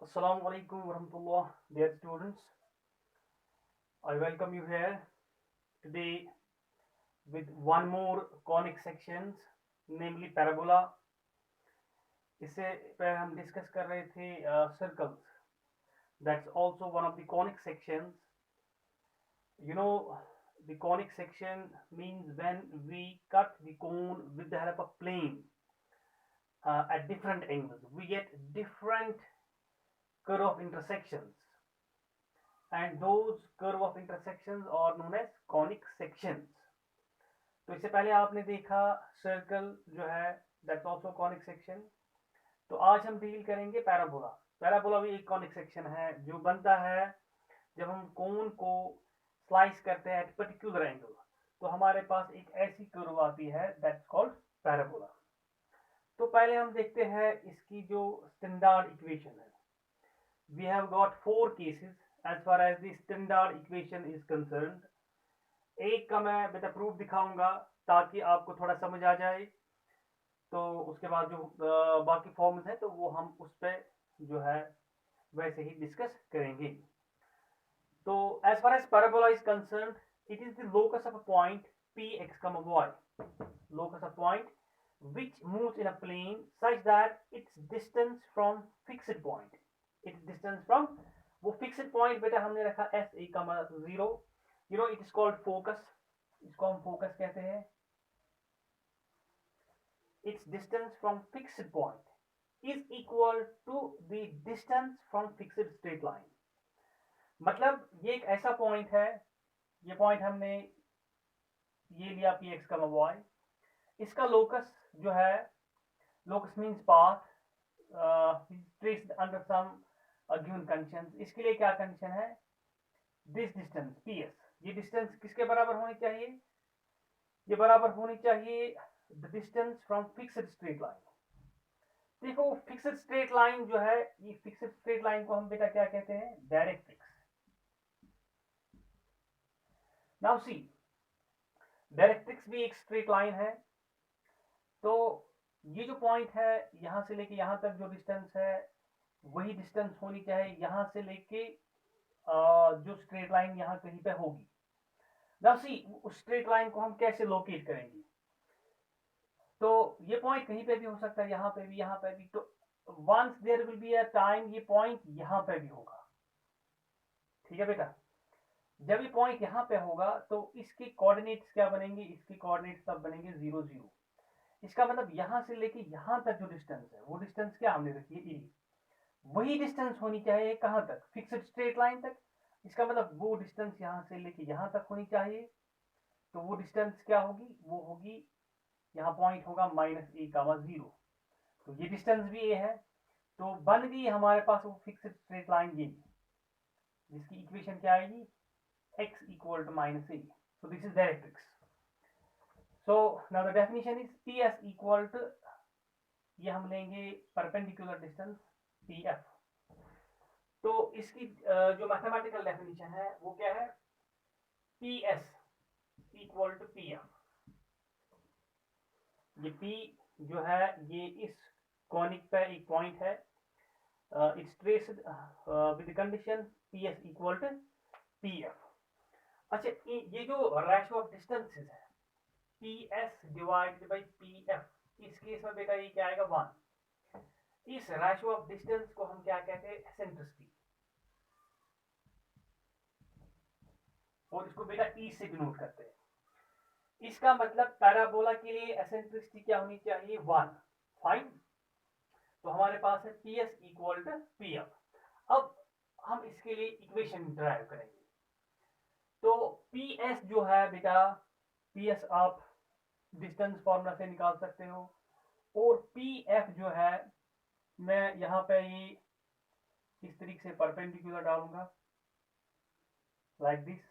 Assalamu alaikum warahmatullah, dear students. I welcome you here today with one more conic sections, namely parabola. इससे पहले हम discuss कर रहे थे circles. That's also one of the conic sections. You know, the conic section means when we cut the cone with the help of plane at different angles, we get different curve of intersections. And those curve of intersections are known as conic sections. तो इससे पहले आपने देखा circle जो है that's also conic section. तो आज हम डील करेंगे पैराबोला। पैराबोला भी एक कॉनिक सेक्शन है जो बनता है जब हम कोन को स्लाइस करते हैं एट पर्टिकुलर एंगल, तो हमारे पास एक ऐसी कर्व आती है दैट्स कॉल्ड पैराबोला। तो पहले हम देखते हैं इसकी जो स्टैंडर्ड इक्वेशन है। We have got four cases as far as the standard equation is concerned. एक का मैं बेटा प्रूफ दिखाऊंगा ताकि आपको थोड़ा समझ आ जाए, तो उसके बाद जो बाकी फॉर्म्स हैं तो वो हम उस पर जो है वैसे ही डिस्कस करेंगे। तो as far as parabola is concerned, it is the locus of a point px, y, locus of point which moves in a plane such that its distance from fixed point, its distance from वो fixed point बेटा हमने रखा S a comma 0, you know it is called focus, इसको हम focus कहते हैं। It's distance from fixed point is equal to the distance from fixed straight line. मतलब ये एक ऐसा पॉइंट है, ये पॉइंट हमने ये लिया पी एक्स कमा वाई, इसका लोकस जो है, locus means path traced under some given conditions. इसके लिए क्या कंडीशन है, दिस डिस्टेंस पी एस, ये डिस्टेंस किसके बराबर होनी चाहिए, ये बराबर होनी चाहिए the distance from fixed straight line. देखो फिक्स्ड स्ट्रेट लाइन जो है, ये फिक्स्ड स्ट्रेट लाइन को हम बेटा क्या कहते हैं, डायरेक्ट्रिक्स। नाउ सी, डायरेक्ट्रिक्स भी एक स्ट्रेट लाइन है, तो ये जो पॉइंट है यहां से लेके यहां तक जो डिस्टेंस है वही डिस्टेंस होनी चाहिए यहां से लेके जो स्ट्रेट लाइन यहां कहीं पे होगी। नाउ सी, उस स्ट्रेट लाइन को हम कैसे लोकेट करेंगे, तो ये पॉइंट कहीं पे भी हो सकता है, यहां पे भी, यहां पे भी। तो once there will be a time ये पॉइंट यहां पे भी होगा, ठीक है बेटा। जब ये पॉइंट यहां पे होगा तो इसके कोऑर्डिनेट्स क्या बनेंगे, इसके कोऑर्डिनेट्स सब बनेंगे 0 0। इसका मतलब यहां से लेके यहां तक जो डिस्टेंस है वो डिस्टेंस क्या हमने रखी है, ए। वही डिस्टेंस होनी चाहिए कहां तक, फिक्स्ड स्ट्रेट लाइन तक। इसका मतलब वो डिस्टेंस यहां से लेके यहां तक होनी चाहिए, तो वो डिस्टेंस क्या होगी, वो होगी, यहाँ पॉइंट होगा माइनस ए कामा 0। तो ये डिस्टेंस भी ए है, तो बन गई हमारे पास वो फिक्स्ड स्ट्रेट लाइन ये, जिसकी इक्वेशन क्या आएगी, x equal to minus a. So this is directrix. So now the definition is P S equal to, ये हम लेंगे परपेंडिकुलर डिस्टेंस पी एफ। तो इसकी जो मैथमेटिकल डेफिनेशन है वो क्या है, P S equal to P F. ये पी जो है ये इस कॉनिक पे एक पॉइंट है, it's traced with condition P S equal to P F. अच्छा, ये जो रेशियो ऑफ डिस्टेंसेस है P S divided by P F, इस केस में बेटा ये क्या आएगा 1। इस रेशियो ऑफ डिस्टेंस को हम क्या कहते हैं, एसेंट्रिसिटी, और इसको बेटा ई से डिनोट करते हैं। इसका मतलब पैराबोला के लिए एसेंट्रिसिटी क्या होनी चाहिए, 1। फाइन, तो हमारे पास है P S equal to P F. अब हम इसके लिए इक्वेशन ड्राइव करेंगे। तो पी एस जो है बेटा, पी एस आप डिस्टेंस फॉर्मूला से निकाल सकते हो, और पी एफ जो है मैं यहाँ पे ये इस तरीके से परपेंडिकुलर डालूंगा like this,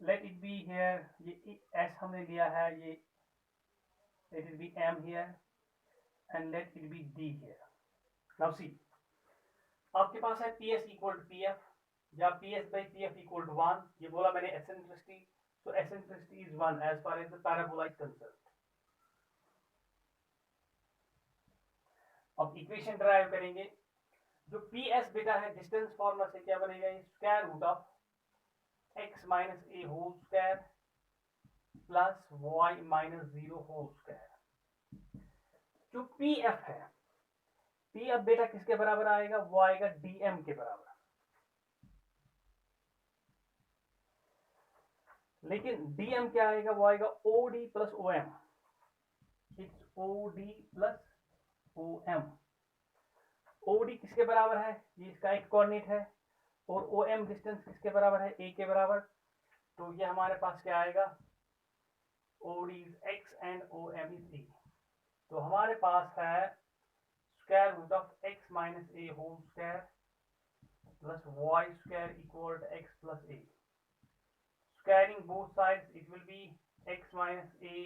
let it be here, ये एस हमने लिया है, ये let it be M here and let it be D here. Now see, आपके पास है P S equal to P F या P S by P F equal to 1। ये बोला मैंने eccentricity, so eccentricity is 1 as far as the parabola is concerned. अब equation drive करेंगे। जो पी एस बेटा है डिस्टेंस फॉर्मूला से क्या बनेगा, square root of x minus a whole square plus y minus 0 whole square. जो पी एफ है, पी एफ बेटा किसके बराबर आएगा, वो आएगा डीएम के बराबर। लेकिन डीएम क्या आएगा, वो आएगा OD plus O M. It's OD plus O M. OD किसके बराबर है, ये इसका एक कोऑर्डिनेट है, और ओ एम डिस्टेंस किसके बराबर है, ए के बराबर। तो ये हमारे पास क्या आएगा, OD is x and O M is a. तो हमारे पास है square root of x minus a whole square plus y square equal to x plus a. Squaring both sides, it will be x minus a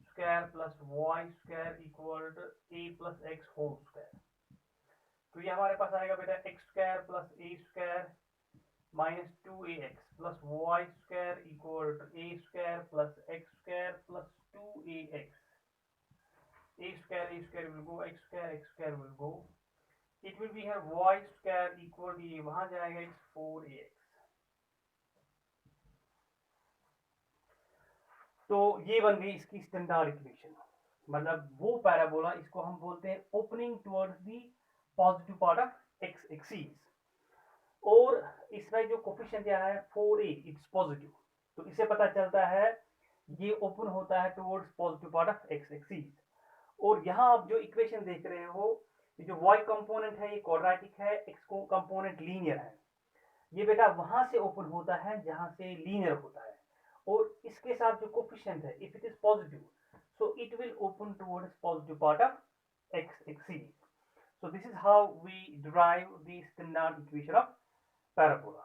square plus y square equal to a plus x whole square। तो ये हमारे पास आएगा बेटा x square plus a square minus 2ax plus y square equal to a square plus x square plus 2ax। a square will go, x square will go, it will be here y square equal to ये वहां जाएगा x 4ax। तो ये बन गई इसकी standard equation. मतलब वो पैराबोला, इसको हम बोलते हैं opening towards the positive part of x axis, और इसमें जो कोफिशिएंट दिया है 4a, इट्स पॉजिटिव। तो इससे पता चलता है ये ओपन होता है towards positive part of x axis. और यहाँ आप जो इक्वेशन देख रहे हो, ये जो y कंपोनेंट है ये क्वाड्रेटिक है, x कंपोनेंट लीनियर है। ये बेटा वहां से ओपन होता है जहां से लीनियर होता है, और इसके साथ जो कोफिशिएंट है, if it is positive, so it will open towards positive part of x axis। So this is how we derive the standard equation of parabola।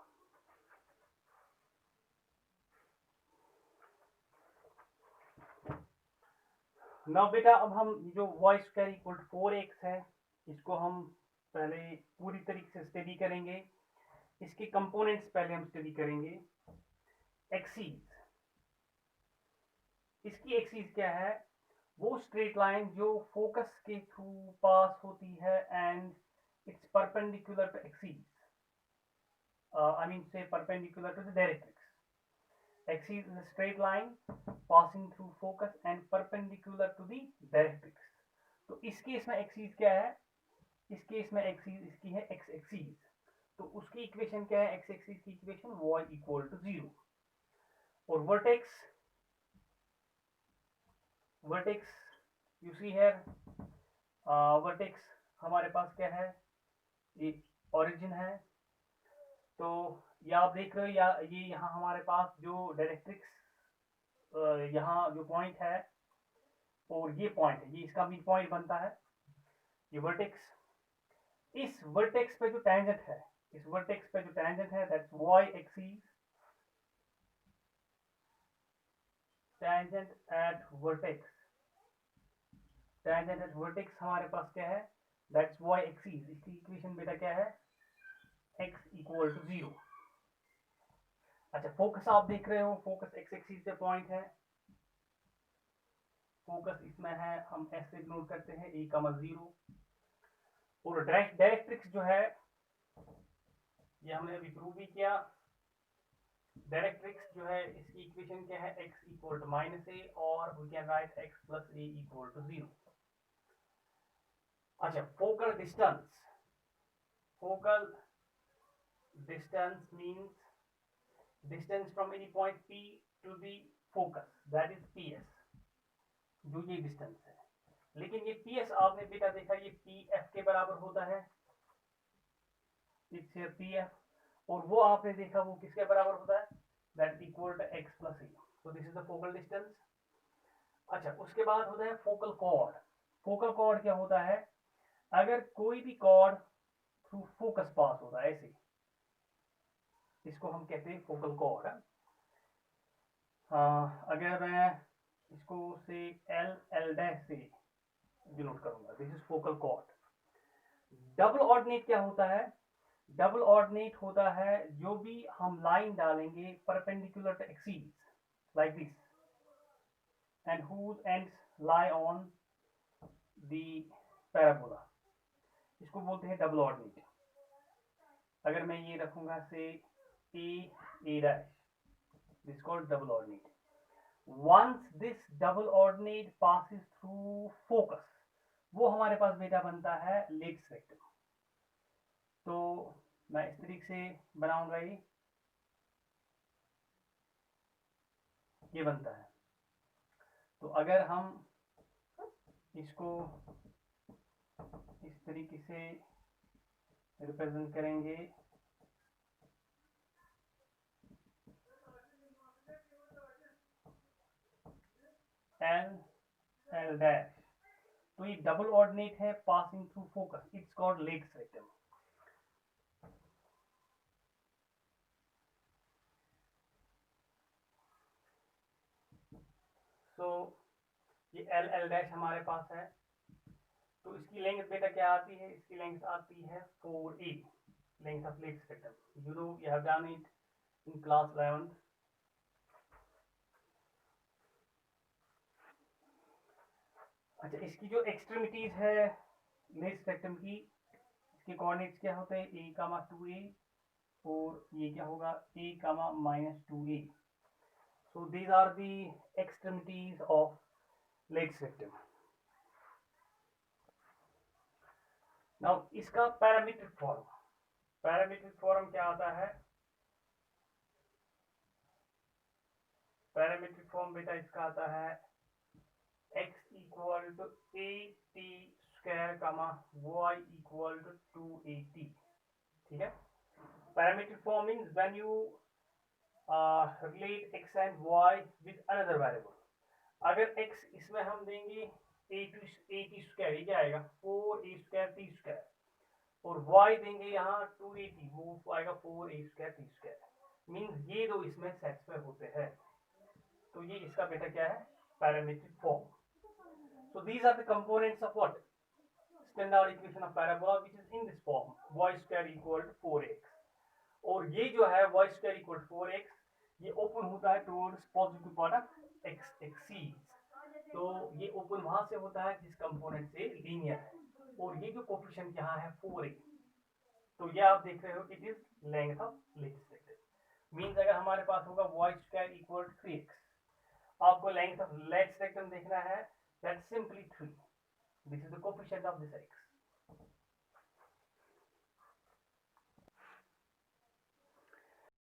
now बेटा अब हम जो y square equal to 4x है, इसको हम पहले पूरी तरीके से स्टडी करेंगे। इसके कंपोनेंट्स पहले हम स्टडी करेंगे। एक्सिस, इसकी एक्सिस क्या है, वो स्ट्रेट लाइन जो फोकस के थ्रू पास होती है and it's perpendicular to axis, I mean say perpendicular to the directrix। Axis is a straight line passing through focus and perpendicular to the directrix। तो इस case में axis क्या है, इस केस में एक्सिस इसकी है एक्स एक्सिस। तो उसकी इक्वेशन क्या है, एक्स एक्सिस की इक्वेशन y इक्वल टू 0। और vertex, vertex you see here, vertex हमारे पास क्या है, ये ओरिजिन है। तो ये आप देख रहे हो, या ये यहाँ हमारे पास जो डायरेक्ट्रिक्स यहाँ जो पॉइंट है, और ये पॉइंट है, ये इसका भी पॉइंट बनता है, ये वर्टेक्स। इस वर्टेक्स पे जो टेंजेंट है, इस वर्टेक्स पे जो टेंजेंट है, that's y axis, tangent at vertex, tangent at vertex हमारे पास क्या है, दैट्स y एक्सिस। इसकी इक्वेशन बेटा क्या है, x इक्वल टू 0। अच्छा, फोकस आप देख रहे हो, फोकस एक्स एक्सिस पे पॉइंट है, फोकस इसमें है, हम ऐसे नोट करते हैं a, 0। और डायरेक्ट्रिक्स जो है, ये हमने अभी प्रूव भी किया। डायरेक्ट्रिक्स जो है, इसकी इक्वेशन क्या है, x इक्वल टू -a, और we can write x plus a equal to 0। अच्छा, focal distance, focal distance means distance from any point P to the focus, that is PS, जो ये डिस्टेंस है। लेकिन ये PS आपने बेटा देखा, ये PF के बराबर होता है, इट्स हियर PF। और वो आपने देखा वो किसके बराबर होता है, that equal to x plus a। So this is the focal distance. अच्छा, उसके बाद होता है फोकल कॉर्ड। फोकल कॉर्ड क्या होता है, अगर कोई भी कॉर्ड थ्रू फोकस पास होता है ऐसे, इसको हम कहते हैं फोकल कॉर्ड। अगर मैं इसको से एल डैश से डिनोट करूंगा, this is focal cord. Double ordinate क्या होता है, डबल ऑर्डिनेट होता है जो भी हम लाइन डालेंगे perpendicular to axis like this, and whose ends lie on the parabola। इसको बोलते हैं डबल ऑर्डिनेट। अगर मैं ये रखूंगा say A dash, this called double ordinate. once this double ordinate passes through focus, वो हमारे पास बेटा बनता है लेट्स रेक्टम। तो मैं इस तरीके से बनाऊंगा, ये बनता है। तो अगर हम इसको इस तरीके से रिप्रेजेंट करेंगे, एल एल डैश, तो ये डबल ऑर्डिनेट है passing through focus, it's called let's rectum. तो ये एल एल डैश हमारे पास है। तो इसकी लेंथ बेटा क्या आती है? इसकी लेंथ आती है 4a, length of let's rectum. You know you have done it in class 11th। अच्छा, इसकी जो एक्सट्रीमिटीज है लेट्स रेक्टम की, इसके कोऑर्डिनेट्स क्या होते हैं? a, 2a, और ये क्या होगा? a, -2a। So these are the extremities of legs rectum. Now इसका पैरामीट्रिक फॉर्म, पैरामीट्रिक फॉर्म क्या आता है? पैरामीट्रिक फॉर्म बेटा इसका आता है x equal to at square y equal to 2at। ठीक है, parametric form means when you relate x and y with another variable। अगर x इसमें हम देंगे at स्क्वायर, ये क्या आएगा? 4a स्क्वायर t स्क्वायर, और y देंगे यहाँ 2at, वो आएगा 4a square t square. Means ये दो इसमें सेटिस्फाई होते हैं। तो ये इसका बेटा क्या है? Parametric form. So these are the components of what? Standard equation of parabola, which is in this form, y square equal to 4x। और ये जो है y square equal to 4x, ये ओपन होता है towards positive part of x axis. तो ये open वहां से होता है जिस कंपोनेंट से लीनियर है, और ये जो कोफिशिएंट यहाँ है 4a, तो ये आप देख रहे हो it is length of let's rectum. Means अगर हमारे पास होगा y square equal to 3x, आपको लेंथ ऑफ लेट्स रेक्टम देखना है, that's simply 3। This is the coefficient of this x।